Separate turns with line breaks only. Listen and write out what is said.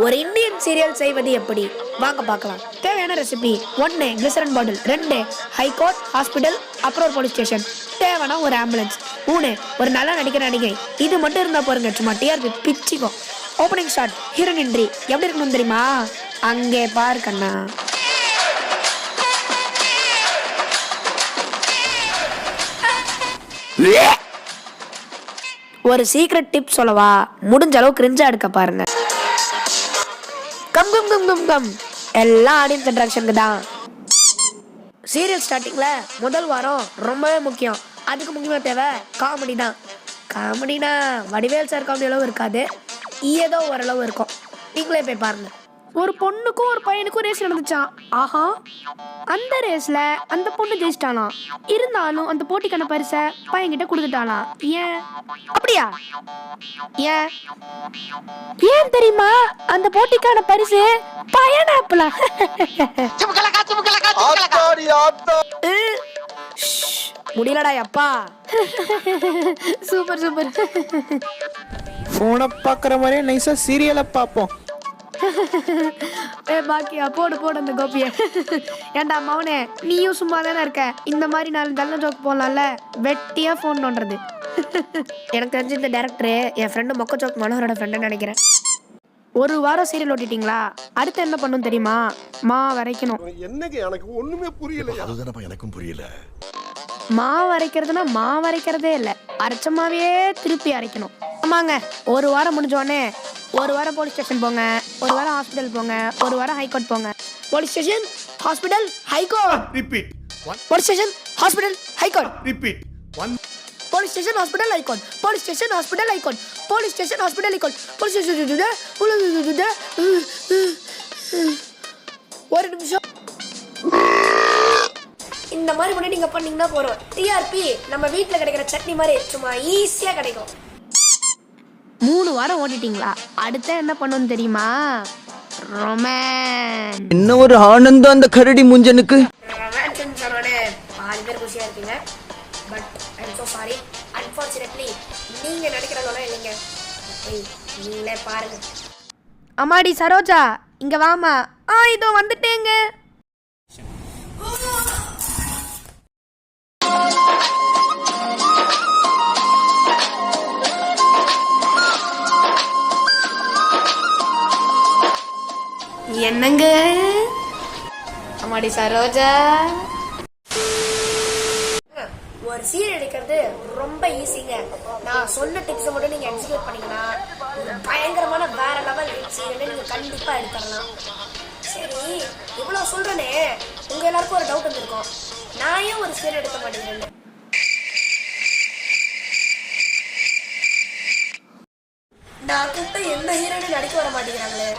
ஒரு Indian serial செய்வது எப்படி வாங்க பார்க்கலாம். தேவையான ரெசிபி: 1 கிளிசரன் பாட்டில், 2 ஹைகோர்ட் ஹாஸ்பிட்டல், அப்புறம் ஒரு போலீஸ் ஸ்டேஷன், தேவையான ஒரு ஆம்புலன்ஸ், 3 ஒரு நல்லா நடிக்கிற நடிகை. இது மட்டும் இருந்தா பாருங்க, சும்மா டிஆர்பி பிச்சிக்கும். ஓப்பனிங் ஷாட் ஹீரோயின் என்ட்ரி எப்படி இருக்கணும் தெரியுமா? அங்கே பாரு கண்ணா. ஒரு சீக்ரெட் டிப் சொல்லவா? முடிஞ்ச அளவு கிரிஞ்சா எடுக்க பாருங்க. Come come come come come எல்லாம் ஆடியன்ஸ் இன்டராக்ஷனுக்கு தான். சீரியல் ஸ்டார்டிங்ல முதல் வாரம் ரொம்பவே முக்கியம். அதுக்கு முக்கியமாக தேவை காமெடி தான். காமெடினா வடிவேல் சார் காமெடி அளவு இருக்காது, ஏதோ ஓரளவு இருக்கும். நீங்களே போய் பாருங்க. ஒரு பொண்ணுக்கும் ஒரு பையனுக்கும் ரேஸ் நடந்துச்சான். ஆஹா, அந்த ரேஸ்ல அந்த பொண்ணு ஜெயிச்சிட்டாலாம். இருந்தாலும் அந்த போட்டிக்கான பரிசை பையன்கிட்ட கொடுத்துட்டாலாம். ஏன் அப்படியா? ஏன் ஏன் தெரியுமா? அந்த போட்டிக்கான பரிசு பைனாப்பிள். முடியலடா அப்பா. Super super.
போனை பாக்குற மாதிரியே நைஸா சீரியலை பார்ப்போம்.
பாக்கியா போடு போடு அந்த கோபிய. ஏண்டா மௌனே, நீயும் சும்மா தானே இருக்க? இந்த மாதிரி 4 நல்ல ஜோக் போடலாம்ல, வெட்டியா போன் நோண்டுறது. எனக்கு தெரிஞ்ச இந்த டேரக்டரு என் ஃப்ரெண்டு மொக்க ஜோக் மனோகரோட ஃப்ரெண்டுன்னு நினைக்கிறேன். ஒரு வாரம் சீரியல் ஓட்டிட்டீங்களா? அடுத்து என்ன பண்ணும் தெரியுமா? மா வரைக்கணும்.
என்னங்க எனக்கு ஒண்ணுமே புரியல. அதுதானப்பா எனக்கும் புரியல.
மா வரைக்கிறதுனா மா வரைக்கிறதே இல்லை, அரைச்சமாவே திருப்பி அரைக்கணும். ஆமாங்க, ஒரு வாரம் முடிஞ்சோடனே ஒரு வாரம் போலீஸ் ஸ்டேஷன் போங்க, ஒரு வாரம் ஹாஸ்பிட்டல் போங்க, ஒரு வாரம் ஹைகோர்ட் போங்க. Police station hospital high court. Repeat. Police station hospital high court. Repeat. Police station hospital high court. Police station hospital high court. Police station hospital high court. Police station. ஒரு நிமிஷம். இந்த மாதிரி பண்ணி நீங்க பண்ணீங்கன்னா போறோம். டிஆர்பி நம்ம வீட்டில் கிடைக்கிற சட்னி மாதிரி சும்மா ஈஸியா கிடைக்கும். 3 வாரம் ஓட்டிட்டீங்களா? அடுத்த என்ன பண்ணணும் தெரியுமா? ரொமான்ஸ்.
என்ன ஒரு ஆனந்தம் அந்த கரடி முஞ்சனுக்கு.
ரொமான்ஸ் சொன்னோடனே பாதி பேர் குஷியா இருக்கீங்க. But I am so sorry, unfortunately நீங்க நடிக்கிறதோட இல்லைங்க. நீங்களே பாருங்க. அம்மாடி சரோஜா, இங்க வாமா. இதோ வந்துட்டேங்க. என்னங்க அம்மாடி சரோஜா, ஒரு சீரியல் எடுக்கிறது ரொம்ப ஈஸிங்க. நான் சொன்ன டிப்ஸை மட்டும் நீங்க எக்ஸிக்யூட் பண்ணீங்கன்னா பயங்கரமான வேற லெவல் சீரியல் நீங்க கண்டிப்பா எடுத்துடலாம். சரி, இவ்வளவு சொல்றேனே, உங்க எல்லாருக்கும் ஒரு டவுட் வந்திருக்கும், நான் ஏன் ஒரு சீரியல் எடுக்க மாட்டேங்கிறேன்? நான் கூப்பிட்டு எந்த ஹீரோயினும் நடிக்க வர மாட்டேங்கிறாங்களே.